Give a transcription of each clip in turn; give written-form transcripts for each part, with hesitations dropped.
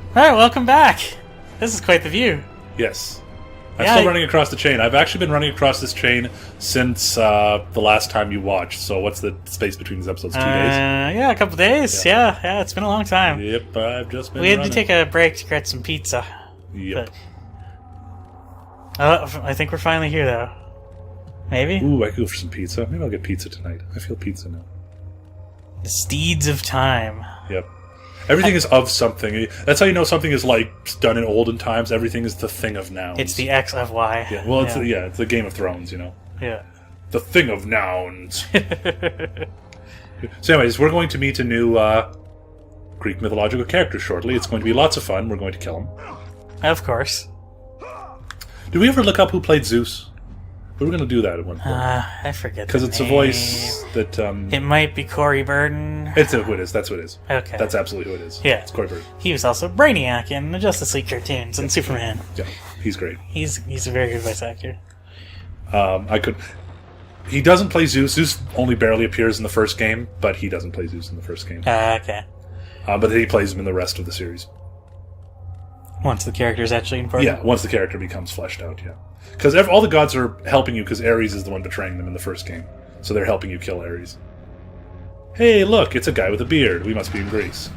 Alright, welcome back. This is quite the view. Yes. I'm still running across the chain. I've actually been running across this chain since the last time you watched. So what's the space between these episodes? 2 days? Yeah, a couple days. Yeah, it's been a long time. Yep, I've just been We had running. to take a break to get some pizza. Yep. I think we're finally here, though. Maybe? Ooh, I could go for some pizza. Maybe I'll get pizza tonight. I feel pizza now. The steeds of time. Yep. Everything is of something. That's how you know something is like done in olden times. Everything is the thing of nouns. It's the X of Y. Yeah. Well, it's the Game of Thrones, you know. Yeah. The thing of nouns. So, anyways, we're going to meet a new Greek mythological character shortly. It's going to be lots of fun. We're going to kill him. Of course. Did we ever look up who played Zeus? We were going to do that at one point. I forget. Because it's a voice that. It might be Corey Burden. It's who it is. That's who it is. Okay. That's absolutely who it is. Yeah. It's Corey Burden. He was also Brainiac in the Justice League cartoons and Superman. Yeah, he's great. He's a very good voice actor. He doesn't play Zeus. Zeus only barely appears in the first game, but he doesn't play Zeus in the first game. Okay. But he plays him in the rest of the series. Once the character's actually important. Yeah, once the character becomes fleshed out, yeah. Because all the gods are helping you, because Ares is the one betraying them in the first game. So they're helping you kill Ares. Hey, look, it's a guy with a beard. We must be in Greece.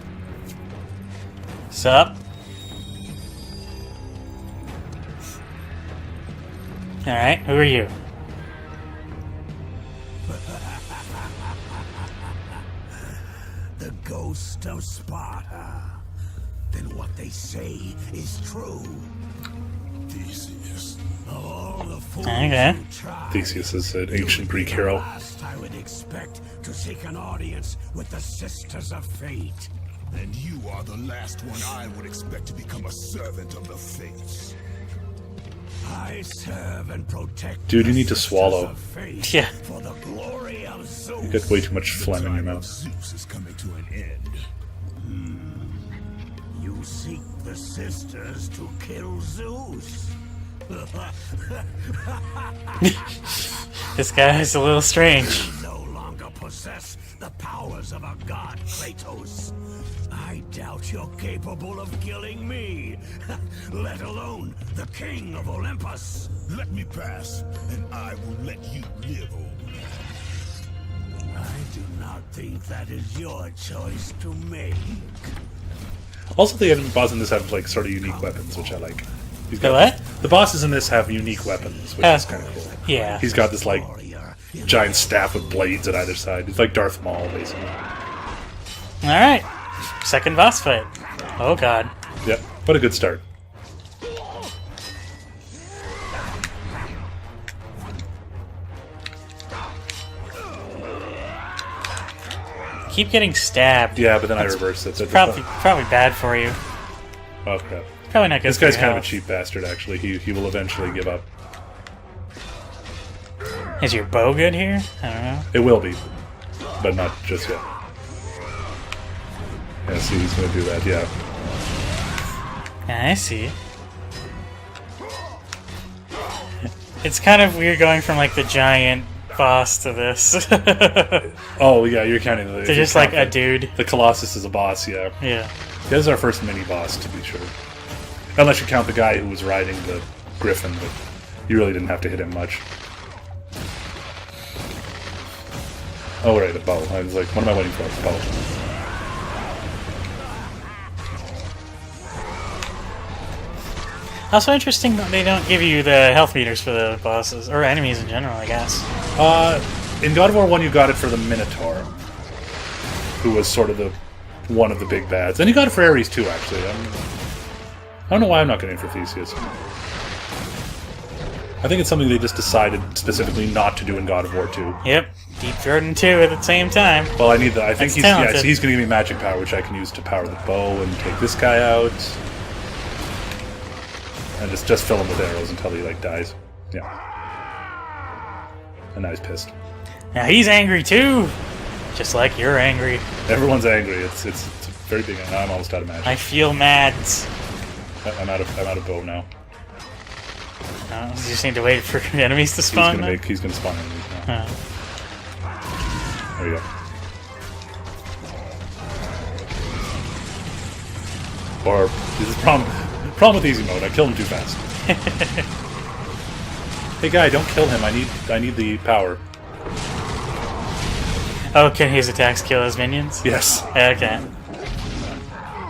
Sup? Alright, who are you? The ghost of Sparta. Then what they say is true. Theseus. All the fools Okay. who tried, Theseus is an ancient Greek hero. last I would expect to seek an audience with the Sisters of Fate. And you are the last one I would expect to become a servant of the Fates. I serve and protect. Dude, you the need to Sisters swallow. of Fate Yeah. For the glory of Zeus. You got way too much phlegm in your mouth. Zeus is coming to an end. You seek the sisters to kill Zeus. This guy is a little strange. You no longer possess the powers of a god, Kratos. I doubt you're capable of killing me, let alone the king of Olympus. Let me pass, and I will let you live over. I do not think that is your choice to make. Also, the bosses in this have like sort of unique weapons, which I like. The what? The bosses in this have unique weapons, which is kind of cool. Yeah. He's got this like Warrior in giant staff with blades at either side. It's like Darth Maul, basically. Alright. Second boss fight. Oh god. Yep. What a good start. Keep getting stabbed. Yeah, but then I reversed it. Probably bad for you. Oh crap! Probably not good This for guy's your kind of a health. cheap bastard. Actually, he will eventually give up. Is your bow good here? I don't know. It will be, but not just yet. Yeah, see, he's going to do that. Yeah. Yeah, I see. It's kind of weird going from like the giant boss to this. Oh yeah, you're counting the. They're just like a dude. The Colossus is a boss. Yeah. Yeah. This is our first mini boss, to be sure. Unless you count the guy who was riding the griffin, but you really didn't have to hit him much. Oh right, a bow. I was like, what am I waiting for? A bow. Also interesting that they don't give you the health meters for the bosses, or enemies in general, I guess. In God of War 1, you got it for the Minotaur, who was sort of one of the big bads. And you got it for Ares, too, actually. I don't know why I'm not getting it for Theseus. I think it's something they just decided specifically not to do in God of War 2. Yep. Deep Throating 2 at the same time. Well, I need that. I think That's he's going to give me magic power, which I can use to power the bow and take this guy out. And just fill him with arrows until he, like, dies. Yeah. And now he's pissed. Now he's angry too! Just like you're angry. Everyone's angry. It's a very big... Now I'm almost out of magic. I feel mads. I'm out of bow now. You just need to wait for enemies to spawn. He's gonna spawn enemies now. There you go. Or this is the problem with easy mode. I killed him too fast. Hey guy, don't kill him. I need the power. Oh, can his attacks kill his minions? Yes. Okay.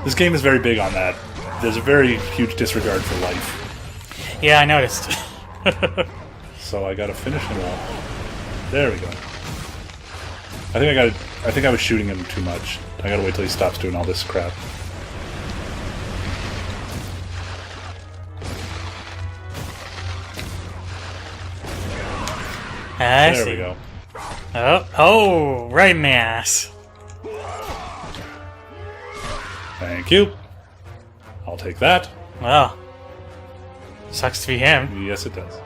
This game is very big on that. There's a very huge disregard for life. Yeah, I noticed. So I gotta finish him off. There we go. I think I was shooting him too much. I gotta wait till he stops doing all this crap. I There see. we go. Oh, right in the ass. Thank you. I'll take that. Well, sucks to be him. Yes, it does.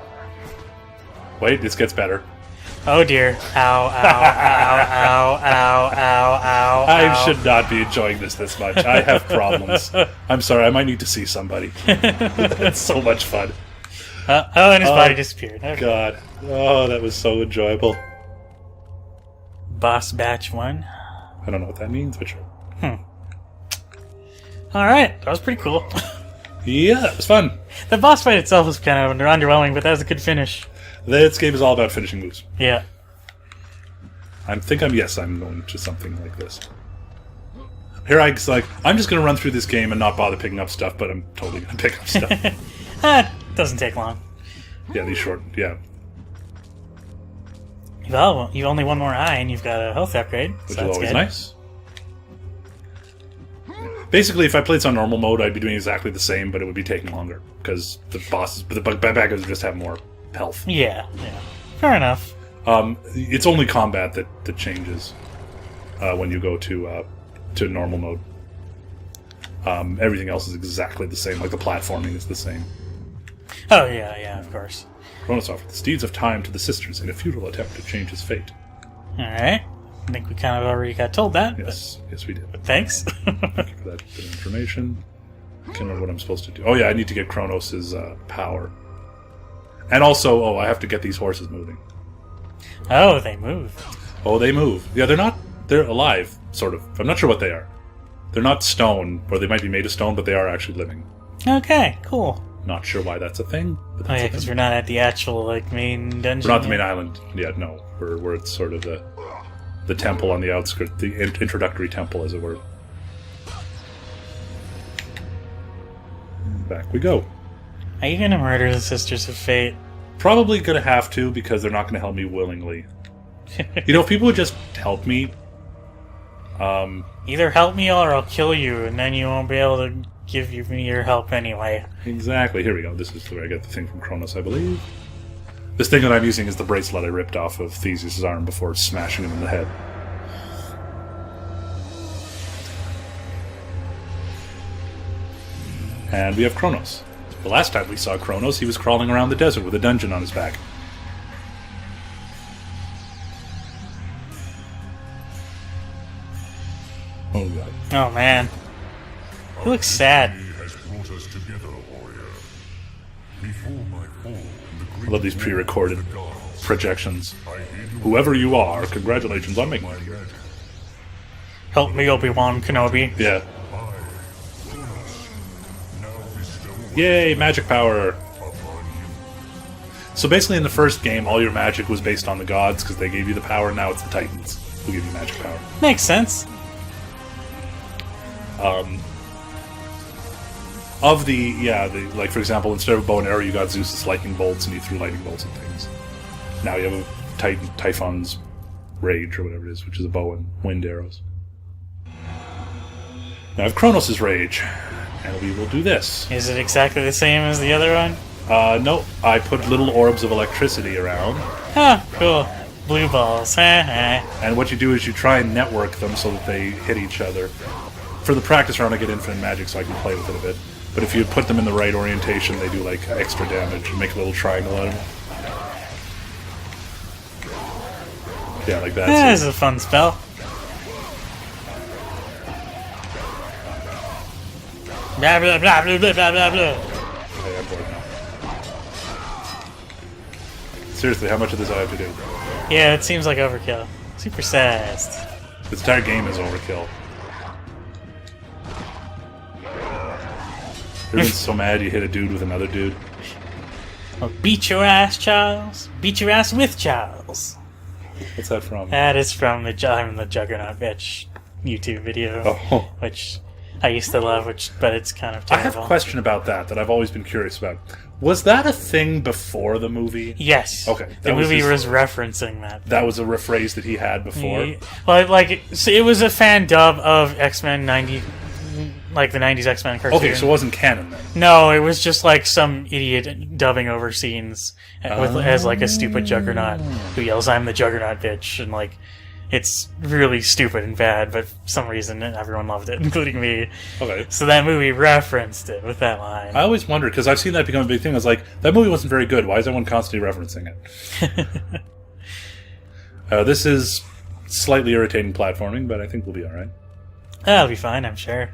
Wait, this gets better. Oh dear. Ow, ow, ow, ow, ow, ow, ow. I should not be enjoying this much. I have problems. I'm sorry, I might need to see somebody. It's so much fun. Oh, and his body disappeared. Okay. God. Oh, that was so enjoyable. Boss batch 1. I don't know what that means, but sure. Alright, that was pretty cool. Yeah, it was fun. The boss fight itself was kind of underwhelming, but that was a good finish. This game is all about finishing moves. Yeah. I'm going to something like this. Here I'm just gonna run through this game and not bother picking up stuff, but I'm totally gonna pick up stuff. Doesn't take long. Yeah, these short, yeah. Well, you've only one more eye and you've got a health upgrade. Which so is that's always good. nice. Basically, if I played this on normal mode, I'd be doing exactly the same, but it would be taking longer, because the bad guys just have more health. Yeah. Fair enough. It's only combat that changes when you go to normal mode. Everything else is exactly the same, like the platforming is the same. Oh, yeah, of course. Kronos offered the steeds of time to the sisters in a futile attempt to change his fate. Alright. I think we kind of already got told that. Yes, we did. But thanks. Thank you for that bit of information. I can't remember what I'm supposed to do. Oh yeah, I need to get Kronos' power. And also, I have to get these horses moving. Oh, they move. Oh, they move. Yeah, they're alive, sort of. I'm not sure what they are. They're not stone, or they might be made of stone, but they are actually living. Okay, cool. Not sure why that's a thing. But Oh that's yeah, a because thing. we're not at the actual we're dungeon. We're not the main island yet, no. We're it's sort of the temple on the outskirts, the introductory temple, as it were. Back we go. Are you gonna murder the Sisters of Fate? Probably gonna have to, because they're not gonna help me willingly. You know, if people would just help me... Either help me or I'll kill you, and then you won't be able to give me your help anyway. Exactly. Here we go. This is where I get the thing from Kronos, I believe. This thing that I'm using is the bracelet I ripped off of Theseus' arm before smashing him in the head. And we have Kronos. The last time we saw Kronos, he was crawling around the desert with a dungeon on his back. Oh god. Oh man. He looks sad. Has brought us together, warrior. Before my fall, the I love these pre-recorded gods, projections. I hear you Whoever you are, congratulations on making it. Help me, Obi-Wan Kenobi. Yeah. now bestow Yay, magic power! upon you. So basically in the first game, all your magic was based on the gods because they gave you the power, now it's the Titans who give you magic power. Makes sense. Like for example, instead of a bow and arrow, you got Zeus's lightning bolts and you threw lightning bolts and things. Now you have a Typhon's Rage or whatever it is, which is a bow and wind arrows. Now I have Kronos' Rage, and we will do this. Is it exactly the same as the other one? No, I put little orbs of electricity around, Huh, cool. Blue balls. and what you do is you try and network them so that they hit each other. For the practice round, I get infinite magic so I can play with it a bit. But if you put them in the right orientation, they do like extra damage and make a little triangle out of them. Yeah, like that. This So- is a fun spell. Blah blah blah blah blah blah blah blah. Okay, I'm bored now. Seriously, how much of this do I have to do? Yeah, it seems like overkill. Super sassed. This entire game is overkill. You're so mad you hit a dude with another dude. Well, beat your ass, Charles. Beat your ass with Charles. What's that from? That is from the Juggernaut Bitch YouTube video, Oh. which I used to love, but it's kind of I have terrible. a question about that I've always been curious about. Was that a thing before the movie? Yes. Okay, The that was movie his- was referencing that. That was a rephrase that he had before? Well, like, so it was a fan dub of X-Men 90, like the 90s X-Men cartoon. Okay, so it wasn't canon then. No, it was just like some idiot dubbing over scenes as like a stupid Juggernaut who yells, "I'm the Juggernaut, bitch," and like it's really stupid and bad, but for some reason everyone loved it, including me. Okay. So that movie referenced it with that line. I always wondered, because I've seen that become a big thing. I was like, that movie wasn't very good. Why is everyone constantly referencing it? This is slightly irritating platforming, but I think we'll be alright. That'll be fine, I'm sure.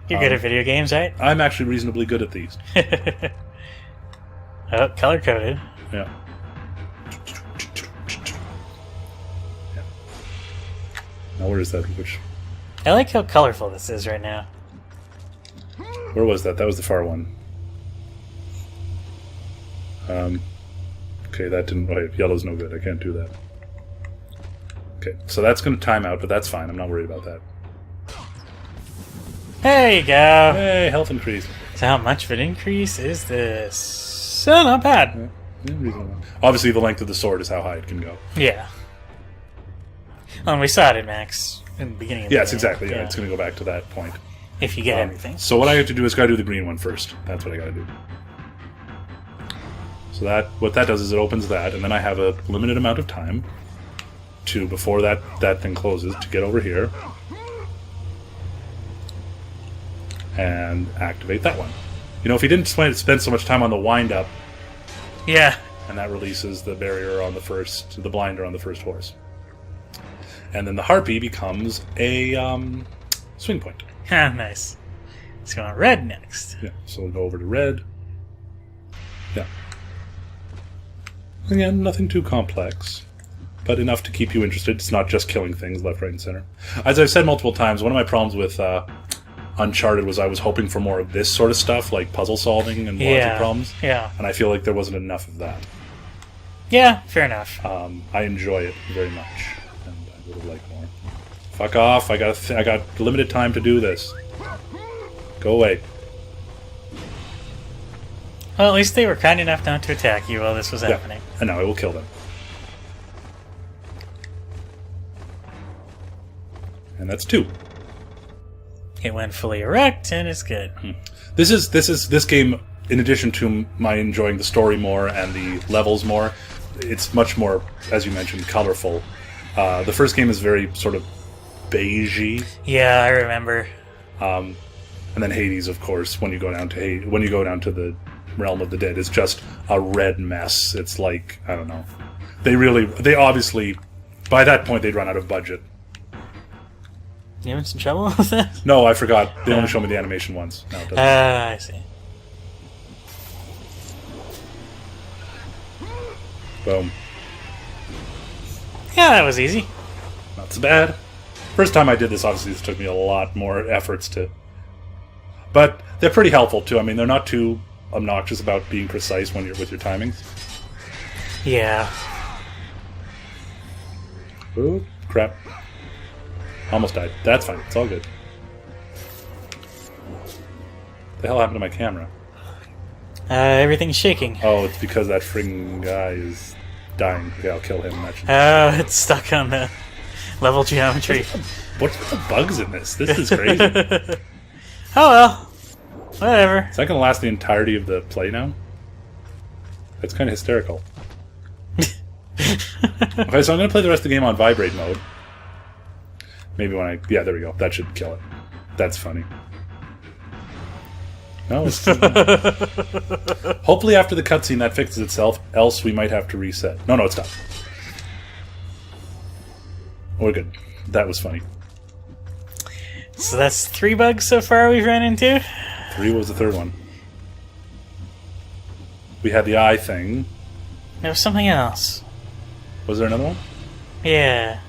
You're good at video games, right? I'm actually reasonably good at these. Oh, color-coded. Yeah. Now where is that? I like how colorful this is right now. Where was that? That was the far one. Okay, that didn't... Oh, yellow's no good. I can't do that. Okay, so that's going to time out, but that's fine. I'm not worried about that. There you go. Hey, health increase. So how much of an increase is this? So not bad. Yeah, reasonable. Obviously, the length of the sword is how high it can go. Yeah. Well, and we saw it in Max in the beginning of the Yes, game. exactly. Yeah, it's going to go back to that point. If you get everything. So what I have to do is got to do the green one first. That's what I got to do. So that what that does is it opens that, and then I have a limited amount of time to, before that thing closes, to get over here and activate that one. You know, if you didn't spend so much time on the wind-up, Yeah. and that releases the barrier on the blinder on the first horse. And then the harpy becomes a swing point. Ah, nice. Let's go on red next. Yeah, so we'll go over to red. Yeah. Again, nothing too complex, but enough to keep you interested. It's not just killing things left, right, and center. As I've said multiple times, one of my problems with Uncharted was I was hoping for more of this sort of stuff, like puzzle solving and logic problems. Yeah. And I feel like there wasn't enough of that. Yeah, fair enough. I enjoy it very much, and I would have liked more. Fuck off! I got limited time to do this. Go away. Well, at least they were kind enough not to attack you while this was happening. Yeah, and now I will kill them. And that's 2. It went fully erect, and it's good. This game, in addition to my enjoying the story more and the levels more, it's much more, as you mentioned, colorful. The first game is very sort of beigey. Yeah, I remember. And then Hades, of course, when you go down to the realm of the dead, is just a red mess. It's like, I don't know. They obviously, by that point, they'd run out of budget. You having some trouble with that? No, I forgot. They only show me the animation once. No, it doesn't. I see. Boom. Yeah, that was easy. Not so bad. First time I did this, obviously, this took me a lot more efforts to... But they're pretty helpful, too. I mean, they're not too obnoxious about being precise when you're with your timings. Yeah. Ooh, crap. Almost died. That's fine. It's all good. What the hell happened to my camera? Everything's shaking. Oh, it's because that friggin' guy is dying. Okay, I'll kill him. That should... Oh, it's stuck on the level geometry. What's with the bugs in this? This is crazy. Oh well. Whatever. Is that going to last the entirety of the play now? That's kind of hysterical. Okay, so I'm going to play the rest of the game on vibrate mode. Maybe when I... Yeah, there we go. That should kill it. That's funny. No, it's... Hopefully after the cutscene that fixes itself, else we might have to reset. No, it's not. We're good. That was funny. So that's 3 bugs so far we've ran into? 3 was the third one. We had the eye thing. There was something else. Was there another one? Yeah.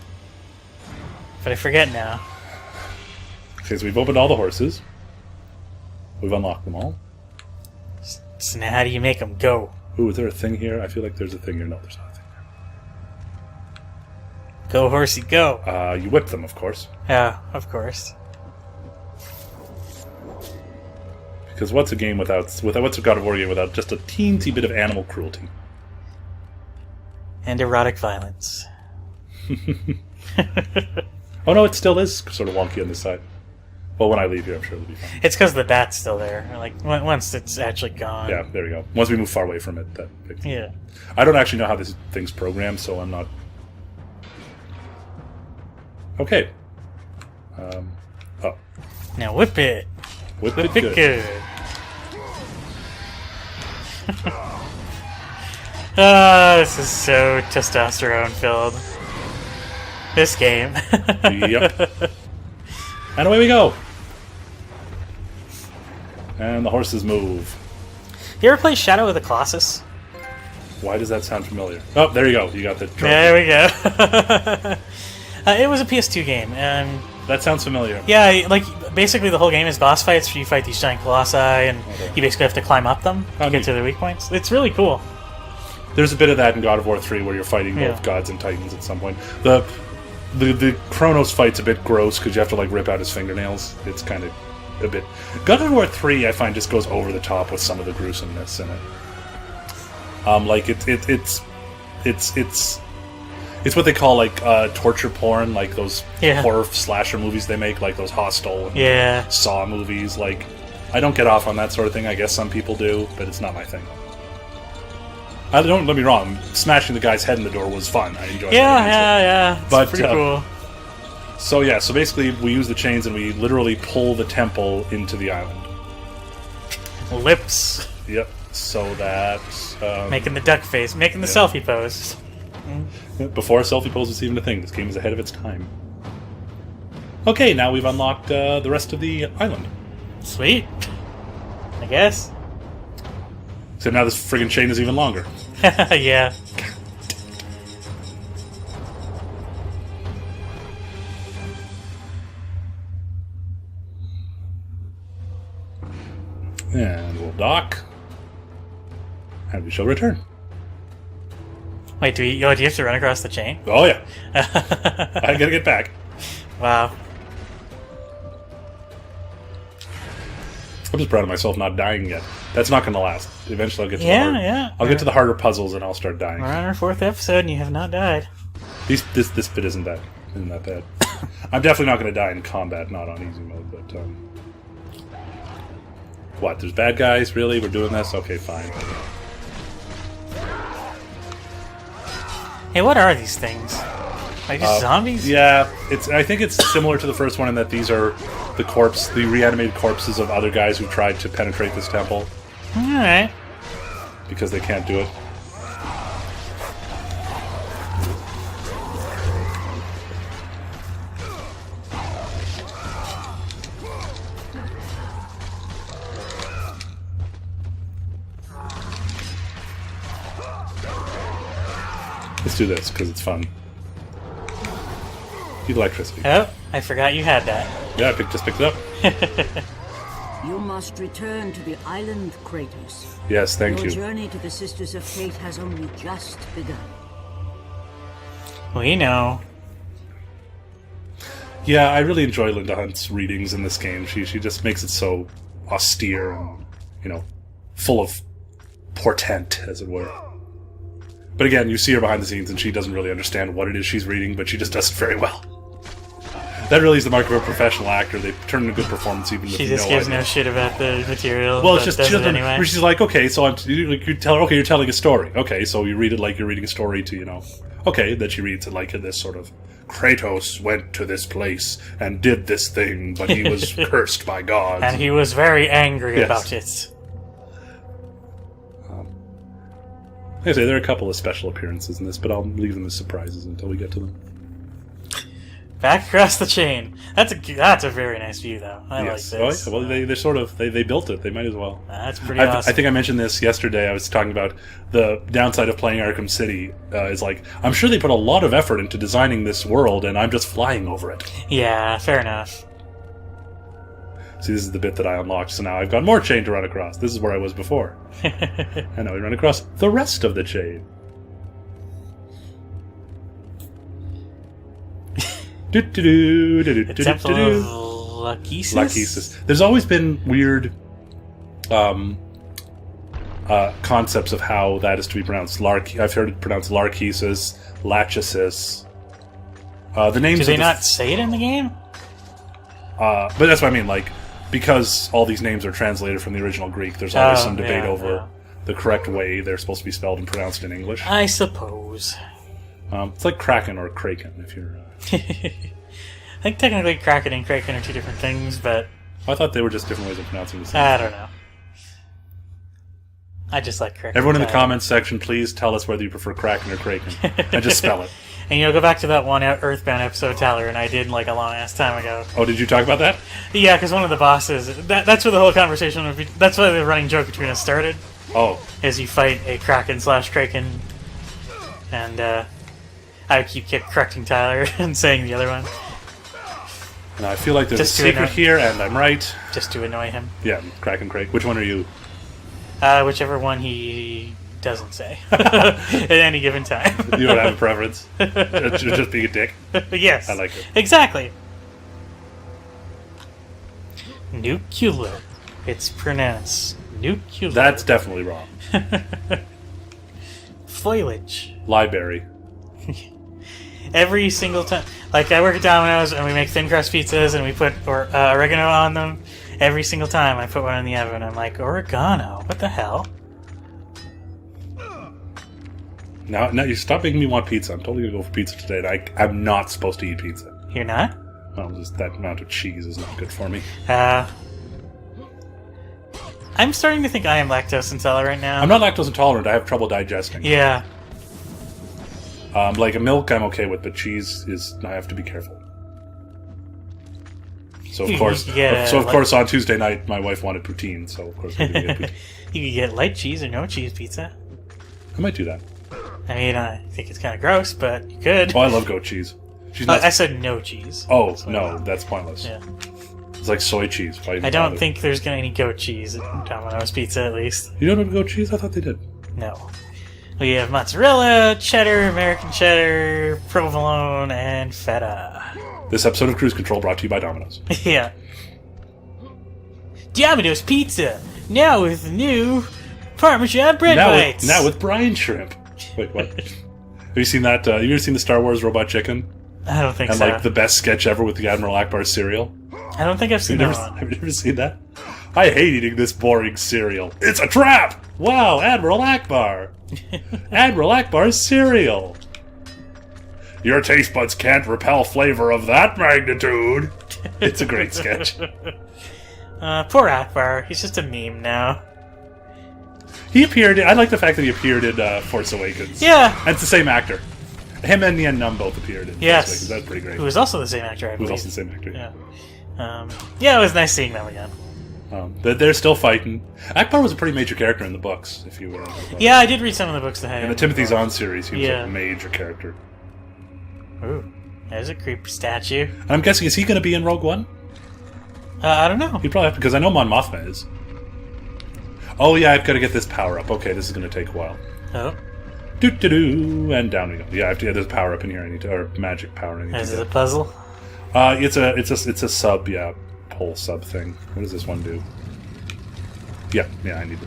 But I forget now. Okay, so we've opened all the horses. We've unlocked them all. So now how do you make them go? Ooh, is there a thing here? I feel like there's a thing here. No, there's not a thing Go, horsey, go. there. You whip them, of course. Yeah, of course. Because what's a game what's a God of War game without just a teensy bit of animal cruelty? And erotic violence. Oh no, it still is sort of wonky on this side. Well, when I leave here, I'm sure it'll be fine. It's because the bat's still there. Like, once it's actually gone. Yeah, there we go. Once we move far away from it, Yeah. I don't actually know how this thing's programmed, so I'm not... Okay. Oh. Now whip it. Whip Whip it it good. good. This is so testosterone filled. This game. Yep. And away we go. And the horses move. You ever play Shadow of the Colossus? Why does that sound familiar? Oh, there you go. You got the trophy. There we go. It was a PS2 game. That sounds familiar. Yeah, like, basically the whole game is boss fights. You fight these giant colossi, and you basically have to climb up them to get to the weak points. It's really cool. There's a bit of that in God of War 3 where you're fighting both Yeah. gods and titans at some point. The Kronos fight's a bit gross because you have to like rip out his fingernails. It's kind of a bit... God of War 3, I find, just goes over the top with some of the gruesomeness in it. Like, it's what they call, like, torture porn, like those horror slasher movies they make, like those Hostel and Saw movies. Like, I don't get off on that sort of thing. I guess some people do, but it's not my thing. Don't let me wrong. Smashing the guy's head in the door was fun. I enjoyed it. Yeah. It's But, pretty cool. So basically we use the chains and we literally pull the temple into the island. Lips. Yep. So that... Making the duck face. Making the selfie pose. Before selfie pose was even a thing. This game is ahead of its time. Okay, now we've unlocked the rest of the island. Sweet. I guess. So now this friggin' chain is even longer. Yeah. And we'll dock. And we shall return. Wait, do you have to run across the chain? Oh yeah. I gotta get back. Wow. I'm just proud of myself not dying yet. That's not gonna last. Eventually I'll get to I'll get to the harder puzzles and I'll start dying. We're on our 4th episode and you have not died. This bit isn't that bad. I'm definitely not gonna die in combat, not on easy mode, but what, there's bad guys? Really? We're doing this? Okay, fine. Hey, what are these things? Like just zombies? Yeah, I think it's similar to the first one in that these are the reanimated corpses of other guys who tried to penetrate this temple. Alright. Because they can't do it. Let's do this, because it's fun. Need electricity. Oh, I forgot you had that. Yeah, I just picked it up. You must return to the island, Kratos. Yes, thank Your you. journey to the Sisters of Fate has only just begun. We know. Yeah, I really enjoy Linda Hunt's readings in this game. She just makes it so austere and, full of portent, as it were. But again, you see her behind the scenes and she doesn't really understand what it is she's reading, but she just does it very well. That really is the mark of a professional actor. They turn in a good performance even with She just gives no shit about the material. Well, it's just does she it doesn't. anyway. She's like, okay, so you tell her, okay, you're telling a story. Okay, so you read it like you're reading a story to, okay, that she reads it like this sort of, Kratos went to this place and did this thing, but he was cursed by gods. And he was very angry Yes. about it. Like I say, there are a couple of special appearances in this, but I'll leave them as surprises until we get to them. Back across the chain. That's a very nice view, though. I like this. Oh, yeah. Well, they're sort of they built it. They might as well. That's pretty awesome. I think I mentioned this yesterday. I was talking about the downside of playing Arkham City. Is like I'm sure they put a lot of effort into designing this world, and I'm just flying over it. Yeah, fair enough. See, this is the bit that I unlocked, so now I've got more chain to run across. This is where I was before. And now we run across the rest of the chain. The Temple of Lachesis? Lachesis. There's always been weird concepts of how that is to be pronounced. I've heard it pronounced Larchesis, Lachesis. The names. Do they not say it in the game? But that's what I mean. Like, because all these names are translated from the original Greek, there's always some debate over the correct way they're supposed to be spelled and pronounced in English. I suppose. It's like Kraken or Kraken, if you're... I think technically Kraken and Kraken are two different things, but... I thought they were just different ways of pronouncing the same. I don't know. I just like Kraken. Everyone in the comments section, please tell us whether you prefer Kraken or Kraken. And just spell it. And go back to that one Earthbound episode Tyler and I did like a long ass time ago. Oh, did you talk about that? Yeah, because one of the bosses... That's where the whole conversation would be... That's why the running joke between us started. Oh. Is you fight a Kraken/Kraken. And I keep correcting Tyler and saying the other one. And I feel like there's Just a secret here, and I'm right. Just to annoy him. Yeah, Kraken, Kraken. Which one are you? Whichever one he doesn't say at any given time. You don't have a preference? Just being a dick? Yes. I like it. Exactly. Nuclear. It's pronounced nuclear. That's definitely wrong. Foliage. Library. Every single time. Like, I work at Domino's and we make thin crust pizzas and we put oregano on them. Every single time I put one in the oven, I'm like, oregano? What the hell? Now you stop making me want pizza. I'm totally going to go for pizza today. And I'm not supposed to eat pizza. You're not? Well, just that amount of cheese is not good for me. I'm starting to think I am lactose intolerant right now. I'm not lactose intolerant. I have trouble digesting. Yeah. Like a milk, I'm okay with, but cheese is. I have to be careful. So of course, on Tuesday night, my wife wanted poutine. So of course, we're gonna get poutine. You could get light cheese or no cheese pizza. I might do that. I mean, I think it's kind of gross, but you could. Oh, I love goat cheese. She's not... I said no cheese. Oh no, that's pointless. Yeah. It's like soy cheese. I don't think there's gonna any goat cheese at Domino's Pizza, at least. You don't have goat cheese? I thought they did. No. We have mozzarella, cheddar, American cheddar, provolone, and feta. This episode of Cruise Control brought to you by Domino's. Yeah. Domino's Pizza, now with new Parmesan bread bites. Now with brine shrimp. Wait, what? Have you seen that? Have you ever seen the Star Wars Robot Chicken? I don't think and, so. And like the best sketch ever with the Admiral Akbar cereal? I don't think I've seen that one. Have you ever seen that? I hate eating this boring cereal. It's a trap! Wow, Admiral Akbar! Admiral Akbar's cereal! Your taste buds can't repel flavor of that magnitude! It's a great sketch. Poor Akbar. He's just a meme now. He appeared... I like the fact that he appeared in Force Awakens. Yeah! And it's the same actor. Him and Nien Nunb both appeared in Force Awakens. That's pretty great. Who was also the same actor, I believe. Who was also the same actor. Yeah. Yeah, it was nice seeing them again. They're still fighting. Akbar was a pretty major character in the books, if you were. Yeah, I did read some of the books that had in the Timothy Zahn series, he was a major character. Ooh, there's a creepy statue. And I'm guessing, is he going to be in Rogue One? I don't know. He'd probably have to, because I know Mon Mothma is. Oh yeah, I've got to get this power up. Okay, this is going to take a while. Oh. Do and down we go. Yeah, I have to get this power up in here. I need to, or magic power. I need is it a puzzle? It's a sub, whole sub thing. What does this one do? Yeah,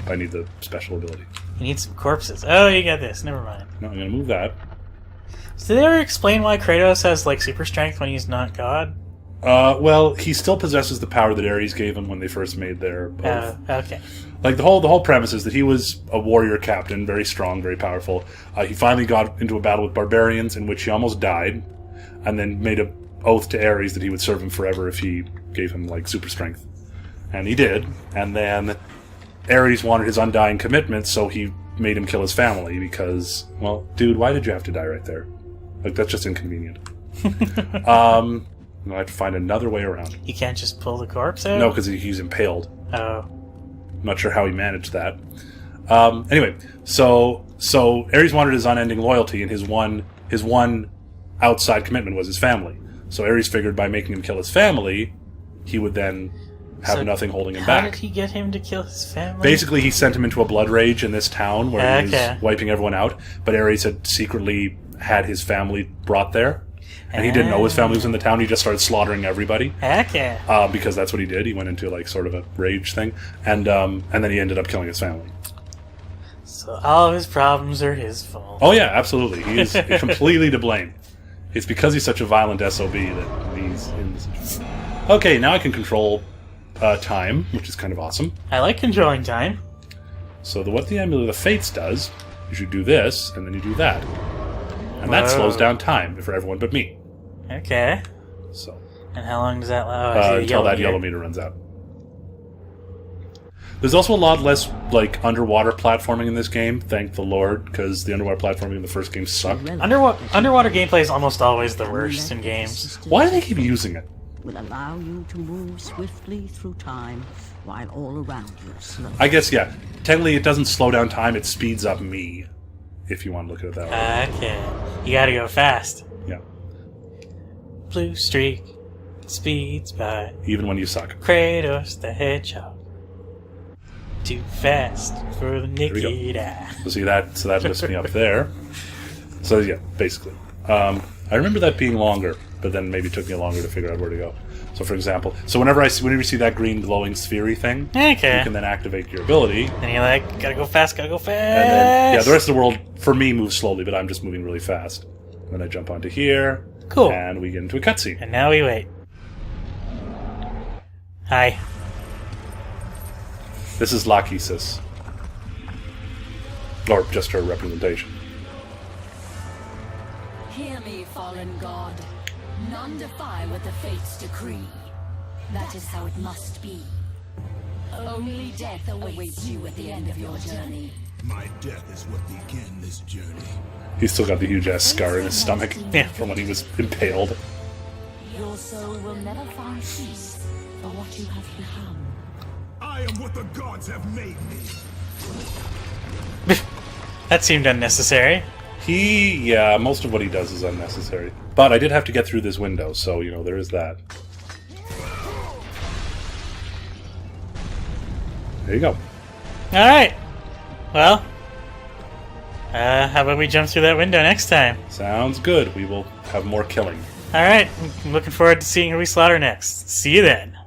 I need the special ability. You need some corpses. Oh, you got this. Never mind. No, I'm gonna move that. So did they ever explain why Kratos has like super strength when he's not God? Well, he still possesses the power that Ares gave him when they first made their oath. Okay. Like the whole premise is that he was a warrior captain, very strong, very powerful. He finally got into a battle with barbarians in which he almost died, and then made an oath to Ares that he would serve him forever if he gave him like super strength. And he did, and then Ares wanted his undying commitment, so he made him kill his family because, well, dude, why did you have to die right there? Like, that's just inconvenient. I have to find another way around. You can't just pull the corpse out? No, because he's impaled. Oh. I'm not sure how he managed that. Anyway, so Ares wanted his unending loyalty, and his one outside commitment was his family. So Ares figured by making him kill his family, he would then have nothing holding him How back. did he get him to kill his family? Basically, he sent him into a blood rage in this town where he Okay. was wiping everyone out, but Ares had secretly had his family brought there, and he didn't know his family was in the town. He just started slaughtering everybody. Okay. Because that's what he did. He went into like sort of a rage thing, and then he ended up killing his family. So all of his problems are his fault. Oh yeah, absolutely. He is completely to blame. It's because he's such a violent SOB that he's in this situation. Okay, now I can control time, which is kind of awesome. I like controlling time. So what the Amulet of Fates does is you do this, and then you do that. And that Whoa. slows down time for everyone but me. Okay. So And how long does that last? until that yellow meter runs out. There's also a lot less like underwater platforming in this game, thank the Lord, because the underwater platforming in the first game sucked. Underwater gameplay is almost always the worst in games. Why do they keep using it? Will allow you to move swiftly through time while all around you is slow. I guess, yeah. Technically, it doesn't slow down time, it speeds up me, if you want to look at it that way. Okay. You gotta go fast. Yeah. Blue streak speeds by. Even when you suck. Kratos the Hedgehog. Too fast for the we go. naked eye. So see that? So that lifts me up there. So yeah, basically. I remember that being longer, but then maybe it took me longer to figure out where to go. So for example, whenever you see that green glowing sphere thing, Okay. you can then activate your ability. And you're like, gotta go fast, gotta go fast. And then, yeah, the rest of the world, for me, moves slowly, but I'm just moving really fast. Then I jump onto here. Cool. And we get into a cutscene. And now we wait. Hi. This is Lachesis. Or just her representation. Hear me, fallen god. None defy what the fates decree. That is how it must be. Only death awaits you at the end of your journey. My death is what began this journey. He's still got the huge ass scar in his stomach from when he was impaled. Your soul will never find peace for what you have become. I am what the gods have made me. That seemed unnecessary. Yeah, most of what he does is unnecessary. But I did have to get through this window, so, there is that. There you go. Alright. Well. How about we jump through that window next time? Sounds good. We will have more killing. Alright. I'm looking forward to seeing who we slaughter next. See you then.